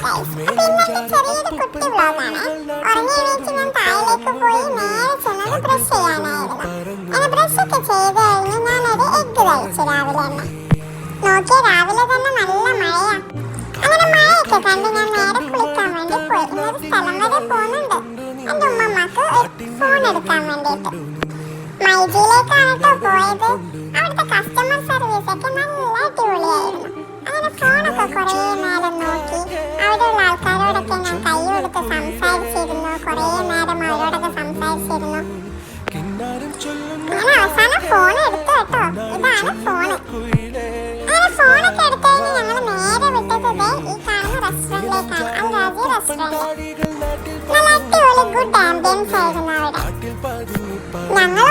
Guys. അപ്പോൾ ഇന്നത്തെ ചെറിയൊരു കുട്ടി വ്ളോഗാണ്. ഉറങ്ങി എണീറ്റ് ഞാൻ താഴേക്ക് പോയി നേരെ ചെന്നത് ബ്രഷ് ചെയ്യാനായിരുന്നു. അങ്ങനെ ബ്രഷൊക്കെ ചെയ്ത് കഴിഞ്ഞ് ഞാനൊരു എഗ്ഗ് കഴിച്ചു രാവിലെ തന്നെ. നോക്കിയ രാവിലെ തന്നെ നല്ല മഴയാ. അങ്ങനെ മഴയൊക്കെ കണ്ട് ഞാൻ നേരെ കുളിക്കാൻ വേണ്ടി പോയി. ഇന്നൊരു സ്ഥലം വരെ പോകുന്നുണ്ട് എൻ്റെ ഉമ്മമ്മക്ക് ഫോൺ എടുക്കാൻ വേണ്ടിയിട്ട്. മൈജിയിലേക്കാണ് കേട്ടോ പോയത്. അവിടുത്തെ കസ്റ്റമർ സർവീസ് ഒക്കെ നല്ല അടിപൊളിയായിരുന്നു. അങ്ങനെ ഫോണൊക്കെ കുറേ നേരം നോക്കി അവിടെയുള്ള ആൾക്കാരോടൊക്കെ ഞാൻ കൈ കൊടുത്ത് സംസാരിച്ചിരുന്നു. കുറേ നേരം അവരോടൊക്കെ സംസാരിച്ചിരുന്നു. ഞാൻ അവസാനം ഫോൺ എടുത്തു കേട്ടോ. ഇതാണ് ഫോണ്. അങ്ങനെ ഫോണൊക്കെ എടുത്തു കഴിഞ്ഞ് ഞങ്ങൾ നേരെ വിട്ടത് ഈ കാണുന്ന റെസ്റ്റോറൻറ്റിലേക്കാണ്. അൽ റാസി റെസ്റ്റോറൻറ്റ്. നല്ല അടിപൊളി ഗുഡ് ആംബിയൻസ് ആയിരുന്നു അവിടെ. ഞങ്ങൾ